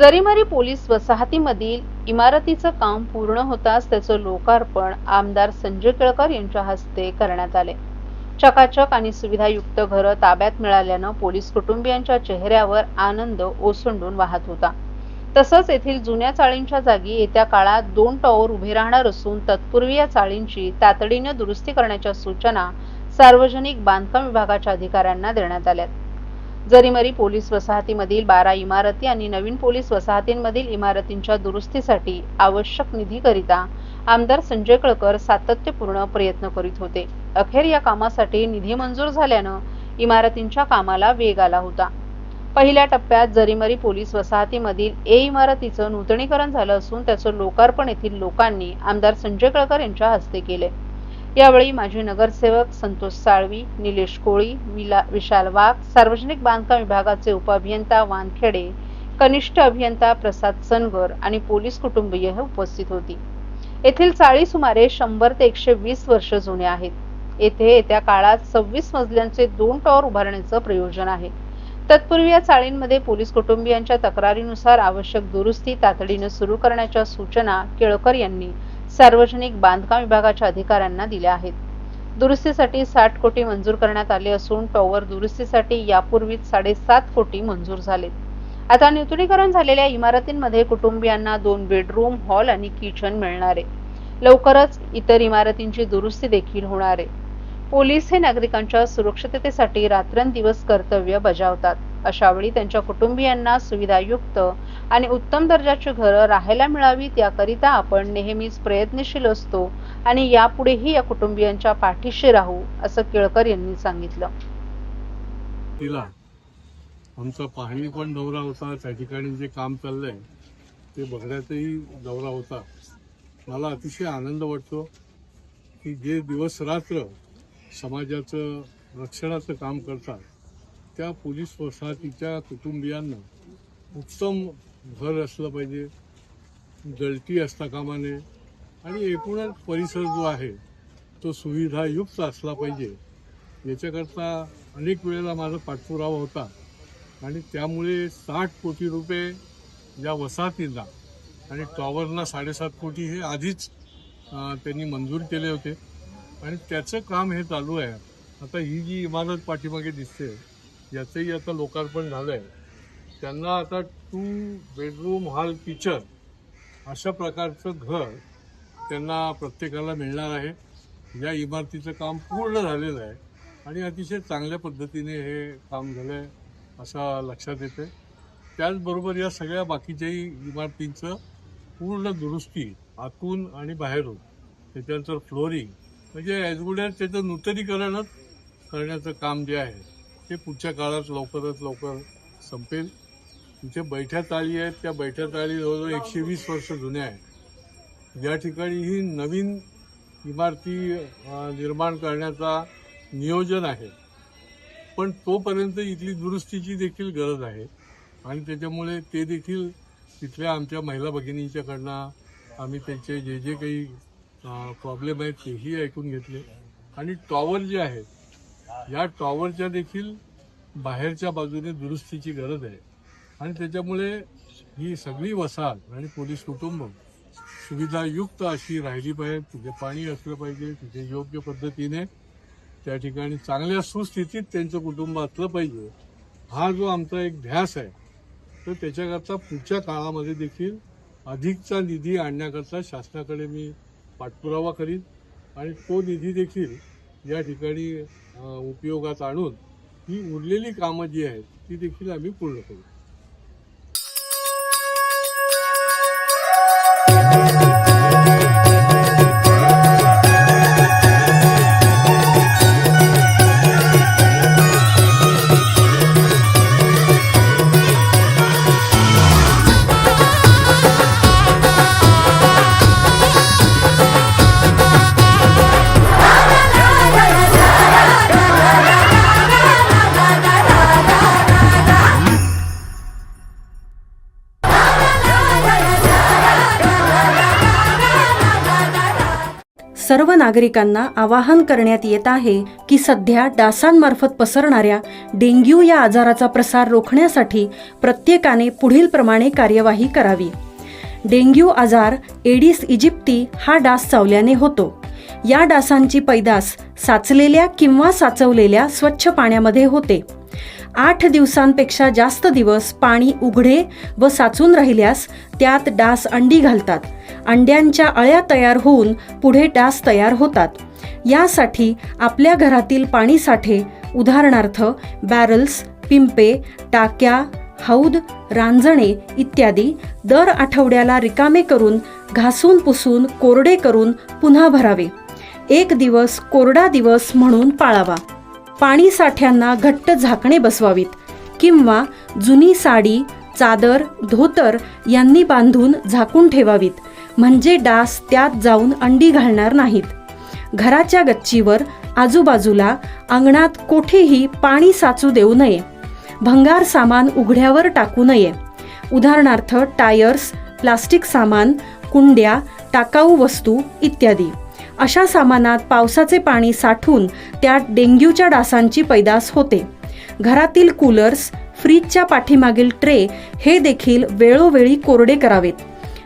Jarimari police वसाहतीमधील इमारतीचं काम पूर्ण होताच त्याचं लोकार्पण आमदार संजय केळकर यांच्या हस्ते करण्यात आले। चकाचक आणि सुविधायुक्त घरं ताब्यात मिळाल्यानं पोलीस कुटुंबियांच्या चेहऱ्यावर आनंद ओसंडून वाहत होता। तसंच येथील जुन्या चाळींच्या जागी येत्या काळात 2 टॉवर उभे राहणार असून तत्पूर्वी या चाळींची तातडीने दुरुस्ती करण्याच्या सूचना सार्वजनिक बांधकाम विभागाच्या अधिकाऱ्यांना देण्यात आल्या। जरीमरी पोलीस वसाहतीमधील 12 इमारती आणि नवीन पोलीस वसाहतींमधील इमारतींच्या दुरुस्तीसाठी आवश्यक निधीकरिता आमदार संजय केळकर सातत्यपूर्ण प्रयत्न करीत होते। अखेर या कामासाठी निधी मंजूर झाल्यानं इमारतींच्या कामाला वेग आला होता। पहिल्या टप्प्यात जरीमरी पोलीस वसाहतीमधील ए इमारतीचं नूतनीकरण झालं असून त्याचं लोकार्पण येथील लोकांनी आमदार संजय केळकर यांच्या हस्ते केले। यावेळी माजी नगरसेवक संतोष साळवी, निलेश कोळी, विशाल वाघ, सार्वजनिक बांधकाम विभागाचे उपअभियंता वानखेडे, कनिष्ठ अभियंता प्रसाद सनगर आणि पोलीस कुटुंबीय उपस्थित होती। येथील चाळी सुमारे 100 ते 120 वर्ष जुने आहेत। येथे येत्या काळात 26 मजल्यांचे 2 टॉवर उभारण्याचं प्रयोजन आहे। तत्पूर्वी या चाळींमध्ये पोलीस कुटुंबियांच्या तक्रारीनुसार आवश्यक दुरुस्ती तातडीने सुरू करण्याच्या सूचना केळकर यांनी सार्वजनिक बांधकाम विभागाच्या अधिकाऱ्यांना दिल्या आहेत। दुरुस्तीसाठी 60 कोटी मंजूर करण्यात आले असून टॉवर दुरुस्तीसाठी यापूर्वीच 7.5 कोटी मंजूर झालेत। आता नूतनीकरण झालेल्या इमारतींमध्ये कुटुंबियांना 2 बेडरूम, हॉल आणि किचन मिळणार आहे। लवकरच इतर इमारतींची दुरुस्ती देखील होणार आहे। पोलीस हे नागरिकांच्या सुरक्षिततेसाठी रात्रंदिवस कर्तव्य बजावतात। अशा वेळी त्यांच्या कुटुंबियांना सुविधायुक्त आणि उत्तम दर्जाची घरं राहायला मिळावीत याकरिता आपण नेहमीच प्रयत्नशील असतो आणि यापुढेही या कुटुंबियांच्या पाठीशी राहू, असं केळकर यांनी सांगितलं। आमचा पाहणी पण दौरा होता, त्या ठिकाणी जे काम चाललंय ते बघण्याचाही दौरा होता। मला अतिशय आनंद वाटतो की जे दिवस रात्र समाजाचं रक्षणाचं काम करतात त्या पोलीस वसाहतीच्या कुटुंबियांना उत्तम घर असलं पाहिजे, गळती असता कामा नये आणि एकूणच परिसर जो आहे तो सुविधायुक्त असला पाहिजे याच्याकरता अनेक वेळेला माझा पाठपुरावा होता आणि त्यामुळे 60 कोटी रुपये या वसाहतींना आणि टॉवरला 7.5 कोटी हे आधीच त्यांनी मंजूर केले होते आणि त्याचं काम हे चालू आहे। आता ही जी इमारत पाठीमागे दिसते याचंही आता लोकार्पण झालं आहे। त्यांना आता 2 बेडरूम, हॉल, किचन अशा प्रकारचं घर त्यांना प्रत्येकाला मिळणार आहे। या इमारतीचं काम पूर्ण झालेलं आहे आणि अतिशय चांगल्या पद्धतीने हे काम झालं आहे असं लक्षात येते। त्याचबरोबर या सगळ्या बाकीच्याही इमारतींचं पूर्ण दुरुस्ती आतून आणि बाहेरून, त्याच्यानंतर फ्लोरिंग म्हणजे ॲज गुड ॲज त्याचं नूतनीकरणच करण्याचं काम जे आहे ते पुढच्या काळात लवकरात लवकर संपेल। तिथे बैठ्या चाळी आहेत, त्या बैठ्या चाळी जवळजवळ 120 वर्ष जुन्या आहेत। या ठिकाणी ही नवीन इमारती निर्माण करण्याचा नियोजन आहे, पण तोपर्यंत इथली दुरुस्तीची देखील गरज आहे आणि त्याच्यामुळे ते देखील तिथल्या आमच्या महिला भगिनींच्याकडनं आम्ही त्यांचे जे काही प्रॉब्लेम आहेत तेही ऐकून घेतले आणि टॉवर जे आहेत या टॉवरच्या देखील बाहेरच्या बाजूने दुरुस्तीची गरज आहे आणि त्याच्यामुळे ही सगळी वसाहत आणि पोलीस कुटुंब सुविधायुक्त अशी राहिली पाहिजे। तिथे पाणी असलं पाहिजे, तिथे योग्य पद्धतीने त्या ठिकाणी चांगल्या सुस्थितीत त्यांचं कुटुंब असलं पाहिजे। हा जो आमचा एक ध्यास आहे तर त्याच्याकरता पुढच्या काळामध्ये देखील अधिकचा निधी आणण्याकरता शासनाकडे मी पाठपुरावा करीन आणि तो निधी देखील या ठिकाणी उपयोगात आणून ही उरलेली कामं जी आहेत ती देखील आम्ही पूर्ण करू। सर्व नागरिकांना आवाहन करण्यात येत आहे की सध्या डासांमार्फत पसरणाऱ्या डेंग्यू या आजाराचा प्रसार रोखण्यासाठी प्रत्येकाने पुढील प्रमाणे कार्यवाही करावी. डेंग्यू आजार एडिस इजिप्ती हा डास चावल्याने होतो. या डासांची पैदास साचलेल्या किंवा साचवलेल्या स्वच्छ पाण्यामध्ये होते. 8 दिवसांपेक्षा जास्त दिवस पाणी उघडे व साचून राहिल्यास त्यात डास अंडी घालतात. अंड्यांच्या अळ्या तयार होऊन पुढे डास तयार होतात. यासाठी आपल्या घरातील पाणी साठे उदाहरणार्थ बॅरल्स, पिंपे, टाक्या, हौद, रांजणे इत्यादी दर आठवड्याला रिकामे करून घासून पुसून कोरडे करून पुन्हा भरावे. 1 दिवस कोरडा दिवस म्हणून पाळावा. पाणी साठ्यांना घट्ट झाकणे बसवावीत किंवा जुनी साडी, चादर, धोतर यांनी बांधून झाकून ठेवावीत, म्हणजे डास त्यात जाऊन अंडी घालणार नाहीत. घराच्या गच्चीवर, आजूबाजूला, अंगणात कोठेही पाणी साचू देऊ नये. भंगार सामान उघड्यावर टाकू नये. उदाहरणार्थ टायर्स, प्लास्टिक सामान, कुंड्या, टाकाऊ वस्तू इत्यादी. अशा सामानात पावसाचे पाणी साठून त्यात डेंग्यूच्या डासांची पैदास होते. घरातील कूलर्स, फ्रीजच्या पाठीमागील ट्रे हे देखील वेळोवेळी कोरडे करावेत.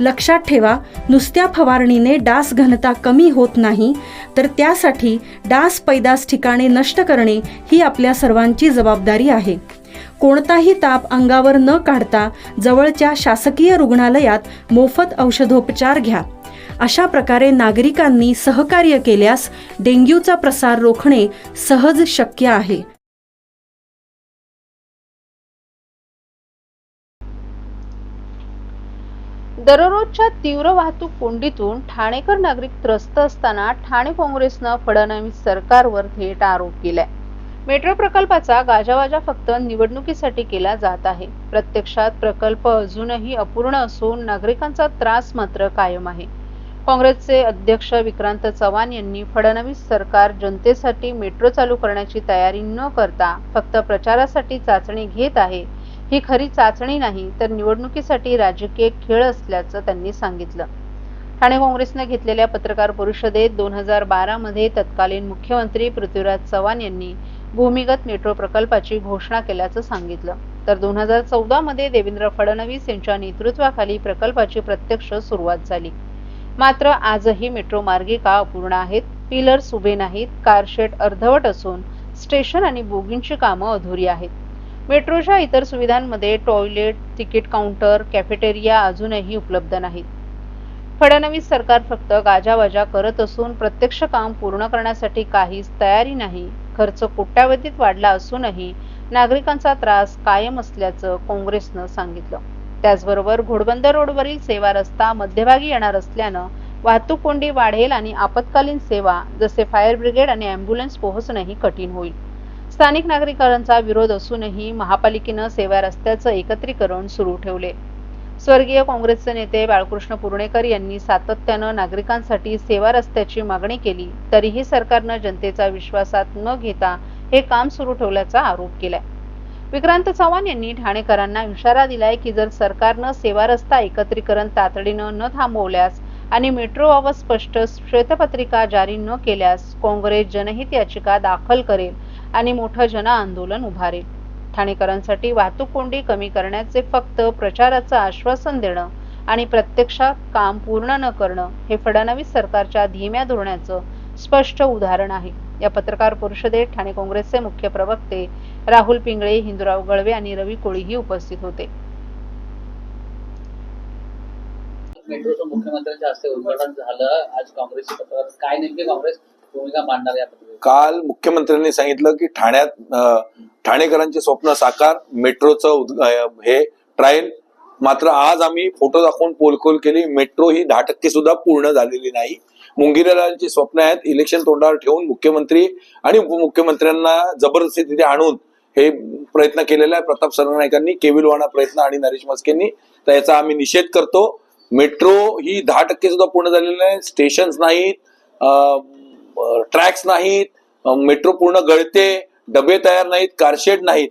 लक्षात ठेवा, नुसत्या फवारणीने डास घनता कमी होत नाही, तर त्यासाठी डास पैदास ठिकाणे नष्ट करणे ही आपल्या सर्वांची जबाबदारी आहे. कोणताही ताप अंगावर न काढता जवळच्या शासकीय रुग्णालयात मोफत औषधोपचार घ्या. अशा प्रकारे नागरिकांनी सहकार्य केल्यास डेंग्यूचा प्रसार रोखणे सहज शक्य आहे. दररोजच्या तीव्र वाहतूक कोंडीतून ठाणेकर नागरिक त्रस्त असताना ठाणे काँग्रेसनं फडणवीस सरकारवर थेट आरोप केलाय. मेट्रो प्रकल्पाचा गाजावाजा फक्त निवडणुकीसाठी केला जात आहे. प्रत्यक्षात प्रकल्प अजूनही अपूर्ण असून नागरिकांचा त्रास मात्र कायम आहे. काँग्रेसचे अध्यक्ष विक्रांत चव्हाण यांनी फडणवीस सरकार जनतेसाठी मेट्रो चालू करण्याची तयारी न करता फक्त प्रचारासाठी चाचणी घेत आहे, ही खरी चाचणी नाही तर निवडणुकीसाठी राजकीय खेळ असल्याचं त्यांनी सांगितलं. ठाणे काँग्रेसने घेतलेल्या पत्रकार परिषदेत 2012 मध्ये तत्कालीन मुख्यमंत्री पृथ्वीराज चव्हाण यांनी भूमिगत मेट्रो प्रकल्पाची घोषणा केल्याचं सांगितलं. तर 2014 मध्ये देवेंद्र फडणवीस यांच्या नेतृत्वाखाली प्रकल्पाची प्रत्यक्ष सुरुवात झाली. मात्र आजही मेट्रो मार्गिका अपूर्ण आहेत. पिलर्स उभे नाहीत. कारशेड अर्धवट असून स्टेशन आणि बोगींची कामं अधुरी आहेत. मेट्रोच्या इतर सुविधांमध्ये टॉयलेट, तिकीट काउंटर, कॅफेटेरिया अजूनही उपलब्ध नाहीत. फडणवीस सरकार फक्त गाजावाजा करत असून प्रत्यक्ष काम पूर्ण करण्यासाठी काहीच तयारी नाही. खर्च कोट्यावधीत वाढला असूनही नागरिकांचा त्रास कायम असल्याचं काँग्रेसनं सांगितलं. त्याचबरोबर घोडबंदर रोडवरील सेवा रस्ता मध्यभागी येणार असल्यानं वाहतूक कोंडी वाढेल आणि आपत्कालीन सेवा जसे फायर ब्रिगेड आणि अँब्युलन्स पोहोचणंही कठीण होईल. स्थानिक नागरिकांचा विरोध असूनही महापालिकेनं सेवा रस्त्याचं एकत्रीकरण सुरू ठेवले. स्वर्गीय काँग्रेसचे नेते बाळकृष्ण पुर्णेकर यांनी सातत्यानं नागरिकांसाठी सेवा रस्त्याची मागणी केली, तरीही सरकारनं जनतेचा विश्वासात न घेता हे काम सुरू ठेवल्याचा आरोप केलाय. विक्रांत चव्हाण यांनी ठाणेकरांना इशारा दिलाय की जर सरकारनं सेवा रस्ता एकत्रीकरण तातडीनं न थांबवल्यास आणि मेट्रोबाबत स्पष्ट श्वेतपत्रिका जारी न केल्यास काँग्रेस जनहित याचिका दाखल करेल आणि मोठं जनआंदोलन उभारेल. ठाणेकरांसाठी वाहतूक कोंडी कमी करण्याचे फक्त प्रचाराचं आश्वासन देणं आणि प्रत्यक्षात काम पूर्ण न करणं हे फडणवीस सरकारच्या धीम्या धोरणाचं स्पष्ट उदाहरण आहे. या पत्रकार परिषदेत ठाणे काँग्रेसचे मुख्य प्रवक्ते राहुल पिंगळे, हिंदूराव गळवे आणि रवी कोळीही उपस्थित होते. मेट्रोचं मुख्यमंत्र्यांच्या हस्ते उद्घाटन झालं. आज काँग्रेसची पत्रकार काय नेमकी काँग्रेस भूमिका मांडणार या पत्रकात? काल मुख्यमंत्र्यांनी सांगितलं की ठाणेकरांचे स्वप्न साकार, मेट्रोचं हे ट्रायल. मात्र आज आम्ही फोटो दाखवून पोलखोल केली. मेट्रो ही 10% सुद्धा पूर्ण झालेली नाही. मुंगीलालची स्वप्न आहेत. इलेक्शन तोंडावर ठेवून मुख्यमंत्री आणि उपमुख्यमंत्र्यांना जबरदस्ती तिथे आणून हे प्रयत्न केलेला आहे प्रताप सरनाईकांनी, केविलवाणा प्रयत्न आणि नरेश मस्केंनी. तर याचा आम्ही निषेध करतो. मेट्रो ही 10% सुद्धा पूर्ण झालेली नाही. स्टेशन्स नाहीत, ट्रॅक्स नाहीत, मेट्रो पूर्ण गळते, डबे तयार नाहीत, कारशेड नाहीत.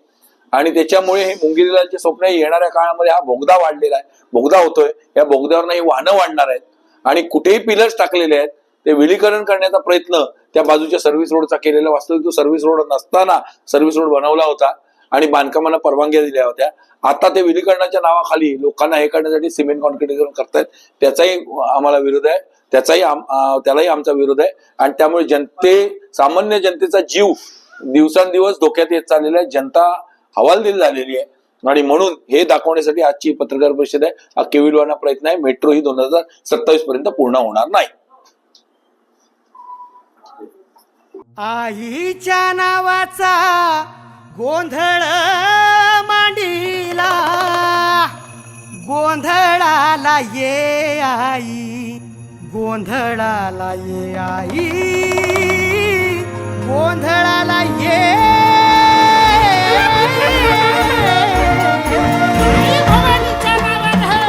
आणि त्याच्यामुळे हे मुंगीलालचे स्वप्न येणाऱ्या काळामध्ये हा बोगदा वाढलेला आहे, बोगदा होतोय. या बोगद्यावर ही वाहनं वाढणार आहेत आणि कुठेही पिलर्स टाकलेले आहेत. ते विलीकरण करण्याचा प्रयत्न त्या बाजूच्या सर्व्हिस रोडचा केलेला, वास्तविक तो सर्व्हिस रोड नसताना सर्व्हिस रोड बनवला होता आणि बांधकामाला परवानग्या दिल्या होत्या. आता ते विलीकरणाच्या नावाखाली लोकांना हे करण्यासाठी सिमेंट कॉन्क्रिटीकरण करतायत. त्याचाही आम्हाला विरोध आहे, त्यालाही आमचा विरोध आहे. आणि त्यामुळे सामान्य जनतेचा जीव दिवसांदिवस धोक्यात येत चाललेला आहे. जनता हवालदिल झालेली आहे आणि म्हणून हे दाखवण्यासाठी आजची पत्रकार परिषद आहे. हा केविलवाना प्रयत्न आहे. मेट्रो ही 2027 पर्यंत पूर्ण होणार नाही. आईच्या नावाचा गोंधळ मांडीला, गोंधळाला ये आई, गोंधळाला ये आई, गोंधळाला ये भवानीच्या नावानं.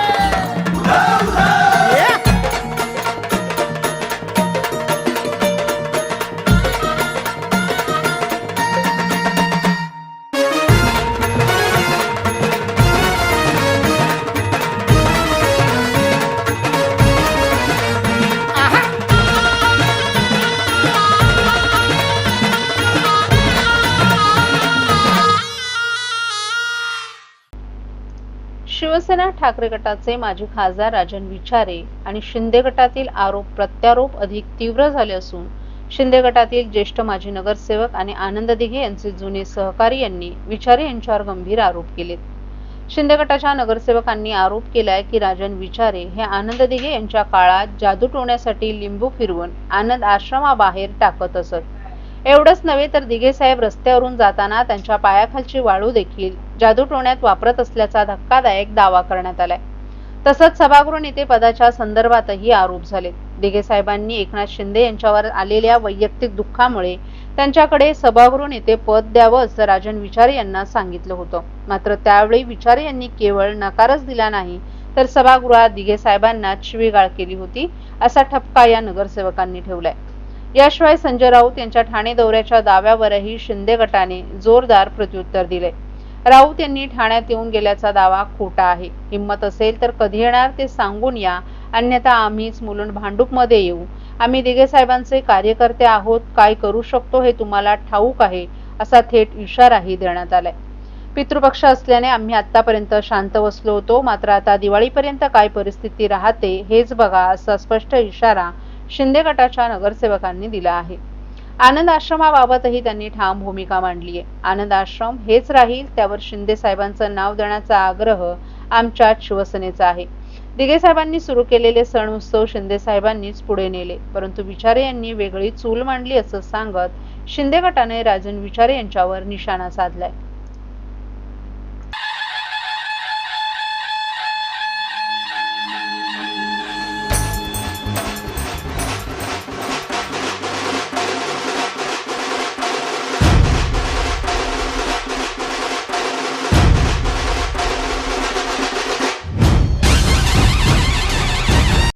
शिवसेना ठाकरे गटाचे माजी खासदार राजन विचारे आणि शिंदे गटातील आरोप प्रत्यारोप अधिक तीव्र झाले असून शिंदे गटातील ज्येष्ठ माजी नगरसेवक आणि आनंद दिघे यांचे जुने सहकारी यांनी विचारे यांच्यावर गंभीर आरोप केलेत. शिंदे गटाच्या नगरसेवकांनी आरोप केलाय की राजन विचारे हे आनंद दिघे यांच्या काळात जादू टोण्यासाठी लिंबू फिरवून आनंद आश्रमाबाहेर टाकत असत. एवढंच नव्हे तर दिघे साहेब रस्त्यावरून जाताना त्यांच्या पायाखालची वाळू देखील जादू टोण्यात वापरत असल्याचा धक्कादायक दावा करण्यात आलाय. तसंच सभागृह नेते पदाच्या संदर्भातही आरोप झालेत. दिघे साहेबांनी एकनाथ शिंदे यांच्यावर आलेल्या वैयक्तिक दुःखामुळे त्यांच्याकडे सभागृह नेते पद द्यावं असं राजन विचारे यांना सांगितलं होतं. मात्र त्यावेळी विचारे यांनी केवळ नकारच दिला नाही तर सभागृहात दिघे साहेबांना शिवीगाळ केली होती असा ठपका या नगरसेवकांनी ठेवलाय. याशिवाय संजय राऊत यांच्या ठाणे दौऱ्याच्या दाव्यावरही शिंदे गटाने जोरदार प्रत्युत्तर दिले. राऊत यांनी ठाण्यात येऊन गेल्याचा दावा खोटा आहे. हिंमत असेल तर कधी येणार ते सांगून या, अन्यथा आम्हीच मुलुंड भांडूपमध्ये येऊ. आम्ही दिघे साहेबांचे कार्यकर्ते आहोत, काय करू शकतो हे तुम्हाला ठाऊक आहे असा थेट इशाराही देण्यात आलाय. पितृपक्ष असल्याने आम्ही आतापर्यंत शांत बसलो होतो, मात्र आता दिवाळीपर्यंत काय परिस्थिती राहते हेच बघा असा स्पष्ट इशारा शिंदे गटाच्या नगरसेवकांनी दिला आहे. आनंद आश्रमाबाबतही त्यांनी ठाम भूमिका मांडली आहे. आनंद आश्रम हेच राहील, त्यावर शिंदे साहेबांचं नाव देण्याचा आग्रह आमच्या शिवसेनेचा आहे. दिघे साहेबांनी सुरू केलेले सण उत्सव शिंदे साहेबांनीच पुढे नेले, परंतु विचारे यांनी वेगळी चूल मांडली असं सांगत शिंदे गटाने राजन विचारे यांच्यावर निशाणा साधलाय.